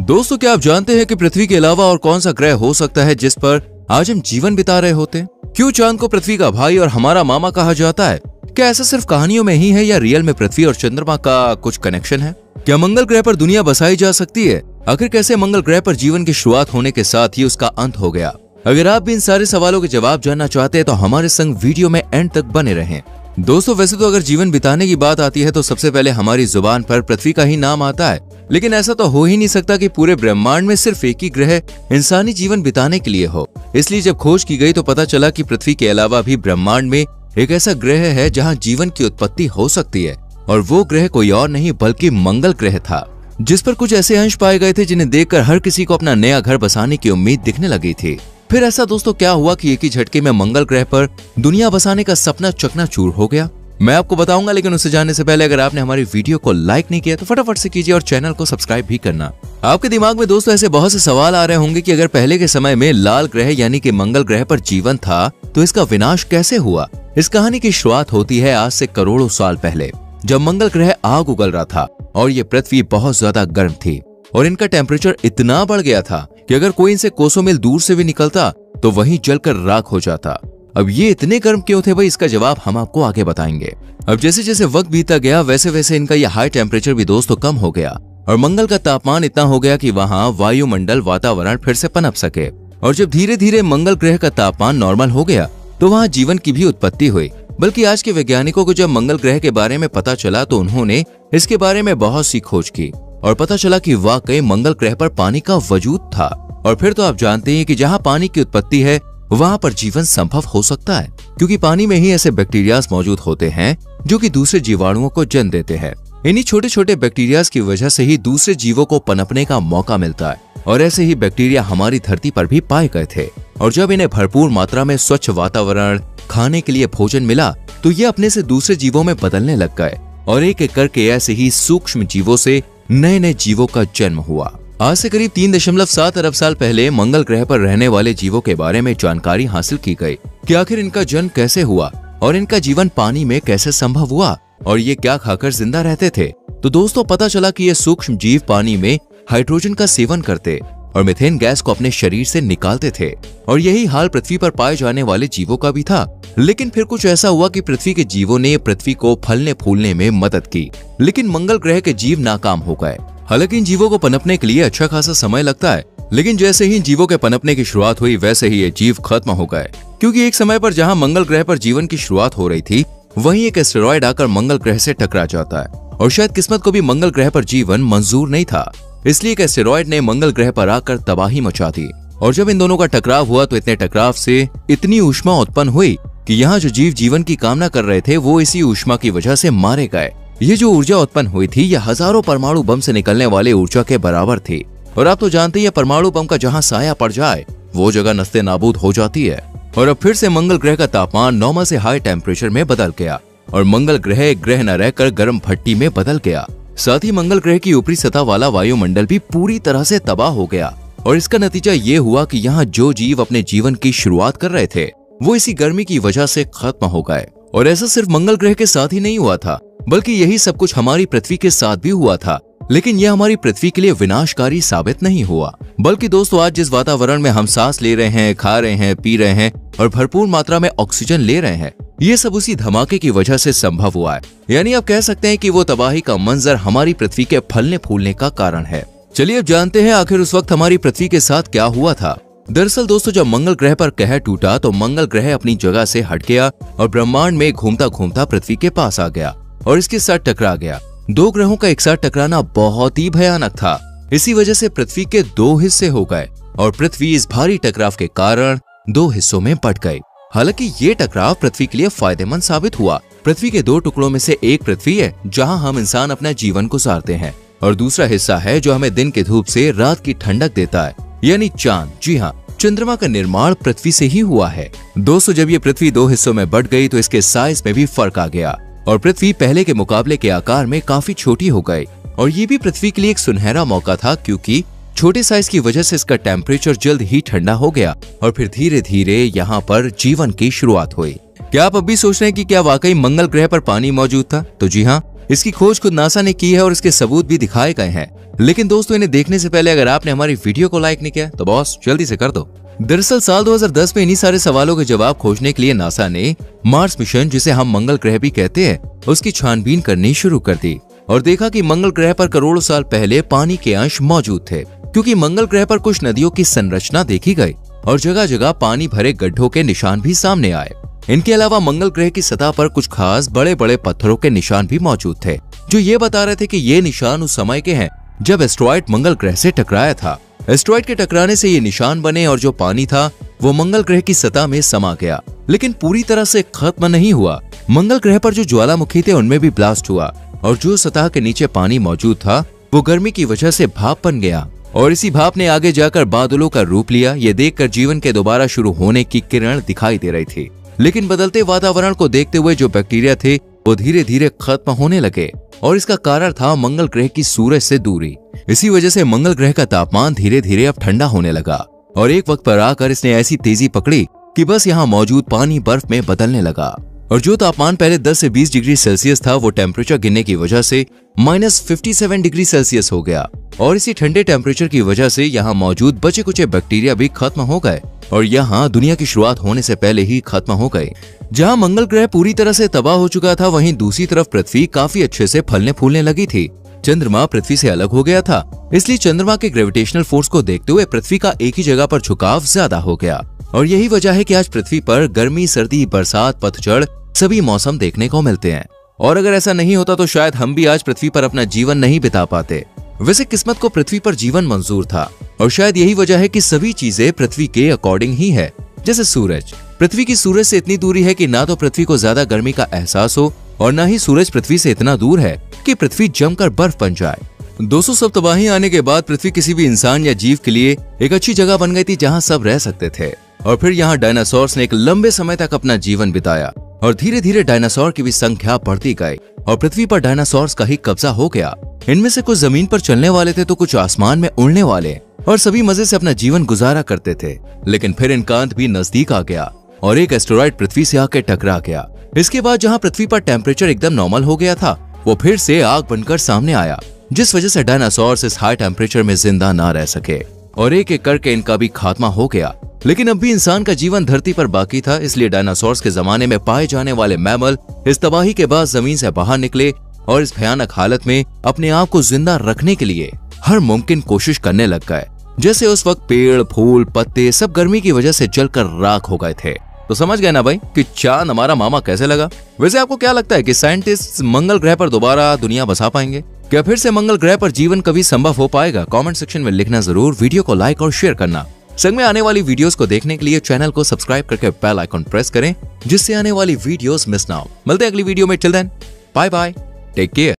दोस्तों, क्या आप जानते हैं कि पृथ्वी के अलावा और कौन सा ग्रह हो सकता है जिस पर आज हम जीवन बिता रहे होते हैं? क्यों चांद को पृथ्वी का भाई और हमारा मामा कहा जाता है? क्या ऐसा सिर्फ कहानियों में ही है या रियल में पृथ्वी और चंद्रमा का कुछ कनेक्शन है? क्या मंगल ग्रह पर दुनिया बसाई जा सकती है? आखिर कैसे मंगल ग्रह पर जीवन की शुरुआत होने के साथ ही उसका अंत हो गया? अगर आप भी इन सारे सवालों के जवाब जानना चाहते हैं तो हमारे संग वीडियो में एंड तक बने रहें। दोस्तों, वैसे तो अगर जीवन बिताने की बात आती है तो सबसे पहले हमारी जुबान पर पृथ्वी का ही नाम आता है, लेकिन ऐसा तो हो ही नहीं सकता कि पूरे ब्रह्मांड में सिर्फ एक ही ग्रह इंसानी जीवन बिताने के लिए हो। इसलिए जब खोज की गई तो पता चला कि पृथ्वी के अलावा भी ब्रह्मांड में एक ऐसा ग्रह है जहां जीवन की उत्पत्ति हो सकती है, और वो ग्रह कोई और नहीं बल्कि मंगल ग्रह था, जिस पर कुछ ऐसे अंश पाए गए थे जिन्हें देखकर हर किसी को अपना नया घर बसाने की उम्मीद दिखने लगी थी। फिर ऐसा दोस्तों क्या हुआ कि एक ही झटके में मंगल ग्रह पर दुनिया बसाने का सपना चकनाचूर हो गया? मैं आपको बताऊंगा, लेकिन उससे जाने से पहले अगर आपने हमारी वीडियो को लाइक नहीं किया तो फटाफट से कीजिए और चैनल को सब्सक्राइब भी करना। आपके दिमाग में दोस्तों ऐसे बहुत से सवाल आ रहे होंगे कि अगर पहले के समय में लाल ग्रह यानी कि मंगल ग्रह पर जीवन था तो इसका विनाश कैसे हुआ? इस कहानी की शुरुआत होती है आज से करोड़ों साल पहले, जब मंगल ग्रह आग उगल रहा था और ये पृथ्वी बहुत ज्यादा गर्म थी और इनका टेम्परेचर इतना बढ़ गया था कि अगर कोई इनसे कोसों मील दूर से भी निकलता तो वहीं जलकर राख हो जाता। अब ये इतने गर्म क्यों थे भाई, इसका जवाब हम आपको आगे बताएंगे। अब जैसे जैसे वक्त बीता गया वैसे वैसे इनका यह हाई टेम्परेचर भी दोस्तों कम हो गया और मंगल का तापमान इतना हो गया कि वहाँ वायुमंडल वातावरण फिर से पनप सके। और जब धीरे धीरे मंगल ग्रह का तापमान नॉर्मल हो गया तो वहाँ जीवन की भी उत्पत्ति हुई। बल्कि आज के वैज्ञानिकों को जब मंगल ग्रह के बारे में पता चला तो उन्होंने इसके बारे में बहुत सी खोज की और पता चला कि वाकई मंगल ग्रह पर पानी का वजूद था। और फिर तो आप जानते हैं कि जहाँ पानी की उत्पत्ति है वहाँ पर जीवन संभव हो सकता है, क्योंकि पानी में ही ऐसे बैक्टीरियाज मौजूद होते हैं जो कि दूसरे जीवाणुओं को जन्म देते हैं। इन्हीं छोटे छोटे बैक्टीरियाज की वजह से ही दूसरे जीवों को पनपने का मौका मिलता है और ऐसे ही बैक्टीरिया हमारी धरती पर भी पाए गए थे। और जब इन्हें भरपूर मात्रा में स्वच्छ वातावरण, खाने के लिए भोजन मिला तो ये अपने से दूसरे जीवों में बदलने लग गए और एक एक करके ऐसे ही सूक्ष्म जीवों से नए नए जीवों का जन्म हुआ। आज से करीब 3.7 अरब साल पहले मंगल ग्रह पर रहने वाले जीवों के बारे में जानकारी हासिल की गई कि आखिर इनका जन्म कैसे हुआ और इनका जीवन पानी में कैसे संभव हुआ और ये क्या खाकर जिंदा रहते थे। तो दोस्तों पता चला कि ये सूक्ष्म जीव पानी में हाइड्रोजन का सेवन करते और मीथेन गैस को अपने शरीर से निकालते थे और यही हाल पृथ्वी पर पाए जाने वाले जीवों का भी था। लेकिन फिर कुछ ऐसा हुआ कि पृथ्वी के जीवों ने पृथ्वी को फलने फूलने में मदद की, लेकिन मंगल ग्रह के जीव नाकाम हो गए। हालांकि इन जीवों को पनपने के लिए अच्छा खासा समय लगता है, लेकिन जैसे ही इन जीवों के पनपने की शुरुआत हुई वैसे ही ये जीव खत्म हो गए, क्योंकि एक समय पर जहां मंगल ग्रह पर जीवन की शुरुआत हो रही थी वहीं एक एस्टेरॉयड आकर मंगल ग्रह से टकरा जाता है और शायद किस्मत को भी मंगल ग्रह पर जीवन मंजूर नहीं था, इसलिए एक एस्टेरॉयड ने मंगल ग्रह पर आकर तबाही मचा दी। और जब इन दोनों का टकराव हुआ तो इतने टकराव से इतनी ऊष्मा उत्पन्न हुई कि यहाँ जो जीव जीवन की कामना कर रहे थे वो इसी ऊष्मा की वजह से मारे गए। ये जो ऊर्जा उत्पन्न हुई थी यह हजारों परमाणु बम से निकलने वाले ऊर्जा के बराबर थी। और आप तो जानते हैं परमाणु बम का जहां साया पड़ जाए वो जगह नस्ते नाबूद हो जाती है। और अब फिर से मंगल ग्रह का तापमान नॉर्मल से हाई टेम्परेचर में बदल गया और मंगल ग्रह ग्रह न रहकर गर्म भट्टी में बदल गया। साथ ही मंगल ग्रह की ऊपरी सतह वाला वायुमंडल भी पूरी तरह से तबाह हो गया और इसका नतीजा ये हुआ कि यहाँ जो जीव अपने जीवन की शुरुआत कर रहे थे वो इसी गर्मी की वजह से खत्म हो गए। और ऐसा सिर्फ मंगल ग्रह के साथ ही नहीं हुआ था, बल्कि यही सब कुछ हमारी पृथ्वी के साथ भी हुआ था। लेकिन यह हमारी पृथ्वी के लिए विनाशकारी साबित नहीं हुआ, बल्कि दोस्तों आज जिस वातावरण में हम सांस ले रहे हैं, खा रहे हैं, पी रहे हैं और भरपूर मात्रा में ऑक्सीजन ले रहे हैं, ये सब उसी धमाके की वजह से संभव हुआ है। यानी आप कह सकते हैं कि वो तबाही का मंजर हमारी पृथ्वी के फलने फूलने का कारण है। चलिए अब जानते हैं आखिर उस वक्त हमारी पृथ्वी के साथ क्या हुआ था। दरअसल दोस्तों जब मंगल ग्रह पर कहर टूटा तो मंगल ग्रह अपनी जगह से हट गया और ब्रह्मांड में घूमता घूमता पृथ्वी के पास आ गया और इसके साथ टकरा गया। दो ग्रहों का एक साथ टकराना बहुत ही भयानक था। इसी वजह से पृथ्वी के दो हिस्से हो गए और पृथ्वी इस भारी टकराव के कारण दो हिस्सों में बंट गई। हालांकि ये टकराव पृथ्वी के लिए फायदेमंद साबित हुआ। पृथ्वी के दो टुकड़ों में से एक पृथ्वी है जहां हम इंसान अपना जीवन गुजारते हैं और दूसरा हिस्सा है जो हमें दिन के धूप से रात की ठंडक देता है, यानी चांद। जी हाँ, चंद्रमा का निर्माण पृथ्वी से ही हुआ है। दोस्तों जब ये पृथ्वी दो हिस्सों में बंट गई तो इसके साइज में भी फर्क आ गया और पृथ्वी पहले के मुकाबले के आकार में काफी छोटी हो गई। और ये भी पृथ्वी के लिए एक सुनहरा मौका था, क्योंकि छोटे साइज की वजह से इसका टेम्परेचर जल्द ही ठंडा हो गया और फिर धीरे धीरे यहाँ पर जीवन की शुरुआत हुई। क्या आप अब भी सोच रहे हैं कि क्या वाकई मंगल ग्रह पर पानी मौजूद था? तो जी हाँ, इसकी खोज खुद नासा ने की है और इसके सबूत भी दिखाए गए हैं। लेकिन दोस्तों इन्हें देखने से पहले अगर आपने हमारी वीडियो को लाइक नहीं किया तो बॉस जल्दी से कर दो। दरअसल साल 2010 में इन्हीं सारे सवालों के जवाब खोजने के लिए नासा ने मार्स मिशन, जिसे हम मंगल ग्रह भी कहते हैं, उसकी छानबीन करनी शुरू कर दी और देखा कि मंगल ग्रह पर करोड़ों साल पहले पानी के अंश मौजूद थे, क्योंकि मंगल ग्रह पर कुछ नदियों की संरचना देखी गई और जगह जगह पानी भरे गड्ढों के निशान भी सामने आए। इनके अलावा मंगल ग्रह की सतह पर कुछ खास बड़े बड़े पत्थरों के निशान भी मौजूद थे, जो ये बता रहे थे कि ये निशान उस समय के हैं जब एस्टेरॉयड मंगल ग्रह से टकराया था। एस्टेरॉयड के टकराने से ये निशान बने और जो पानी था वो मंगल ग्रह की सतह में समा गया, लेकिन पूरी तरह से खत्म नहीं हुआ। मंगल ग्रह पर जो ज्वालामुखी थे उनमें भी ब्लास्ट हुआ और जो सतह के नीचे पानी मौजूद था वो गर्मी की वजह से भाप बन गया और इसी भाप ने आगे जाकर बादलों का रूप लिया। ये देखकर जीवन के दोबारा शुरू होने की किरण दिखाई दे रही थी, लेकिन बदलते वातावरण को देखते हुए जो बैक्टीरिया थे वो धीरे धीरे खत्म होने लगे और इसका कारण था मंगल ग्रह की सूरज से दूरी। इसी वजह से मंगल ग्रह का तापमान धीरे धीरे अब ठंडा होने लगा और एक वक्त पर आकर इसने ऐसी तेजी पकड़ी कि बस यहाँ मौजूद पानी बर्फ में बदलने लगा और जो तापमान पहले 10 से 20 डिग्री सेल्सियस था वो टेम्परेचर गिरने की वजह से -57 डिग्री सेल्सियस हो गया और इसी ठंडे टेम्परेचर की वजह से यहाँ मौजूद बचे कुचे बैक्टीरिया भी खत्म हो गए और यहाँ दुनिया की शुरुआत होने से पहले ही खत्म हो गए। जहाँ मंगल ग्रह पूरी तरह से तबाह हो चुका था, वहीं दूसरी तरफ पृथ्वी काफी अच्छे से फलने फूलने लगी थी। चंद्रमा पृथ्वी से अलग हो गया था, इसलिए चंद्रमा के ग्रेविटेशनल फोर्स को देखते हुए पृथ्वी का एक ही जगह पर झुकाव ज्यादा हो गया और यही वजह है कि आज पृथ्वी पर गर्मी, सर्दी, बरसात, पतझड़ सभी मौसम देखने को मिलते हैं। और अगर ऐसा नहीं होता तो शायद हम भी आज पृथ्वी पर अपना जीवन नहीं बिता पाते। वैसे किस्मत को पृथ्वी पर जीवन मंजूर था और शायद यही वजह है कि सभी चीजें पृथ्वी के अकॉर्डिंग ही है। जैसे सूरज, पृथ्वी की सूरज से इतनी दूरी है कि ना तो पृथ्वी को ज्यादा गर्मी का एहसास हो और न ही सूरज पृथ्वी से इतना दूर है कि पृथ्वी जमकर बर्फ बन जाए। 200 सब तबाही आने के बाद पृथ्वी किसी भी इंसान या जीव के लिए एक अच्छी जगह बन गई थी जहाँ सब रह सकते थे और फिर यहाँ डायनासोर्स ने एक लंबे समय तक अपना जीवन बिताया और धीरे धीरे डायनासोर की भी संख्या बढ़ती गई और पृथ्वी पर डायनासोर्स का ही कब्जा हो गया। इनमें से कुछ जमीन पर चलने वाले थे तो कुछ आसमान में उड़ने वाले और सभी मजे से अपना जीवन गुजारा करते थे। लेकिन फिर इनका अंत भी नजदीक आ गया और एक एस्टेरॉयड पृथ्वी से आकर टकरा गया। इसके बाद जहाँ पृथ्वी पर टेम्परेचर एकदम नॉर्मल हो गया था वो फिर से आग बनकर सामने आया, जिस वजह से डायनासोर्स इस हाई टेम्परेचर में जिंदा ना रह सके और एक एक करके इनका भी खात्मा हो गया। लेकिन अब भी इंसान का जीवन धरती पर बाकी था, इसलिए डायनासोर्स के जमाने में पाए जाने वाले मैमल इस तबाही के बाद जमीन से बाहर निकले और इस भयानक हालत में अपने आप को जिंदा रखने के लिए हर मुमकिन कोशिश करने लग गए। जैसे उस वक्त पेड़, फूल, पत्ते सब गर्मी की वजह से जलकर राख हो गए थे। तो समझ गए ना भाई कि चांद हमारा मामा कैसे लगा। वैसे आपको क्या लगता है कि साइंटिस्ट मंगल ग्रह पर दोबारा दुनिया बसा पाएंगे? क्या फिर से मंगल ग्रह पर जीवन कभी संभव हो पाएगा? कमेंट सेक्शन में लिखना जरूर। वीडियो को लाइक और शेयर करना। संग में आने वाली वीडियोस को देखने के लिए चैनल को सब्सक्राइब करके बेल आइकन प्रेस करें, जिससे आने वाली वीडियोस मिस ना हो। मिलते हैं अगली वीडियो में। Till then bye bye, take care.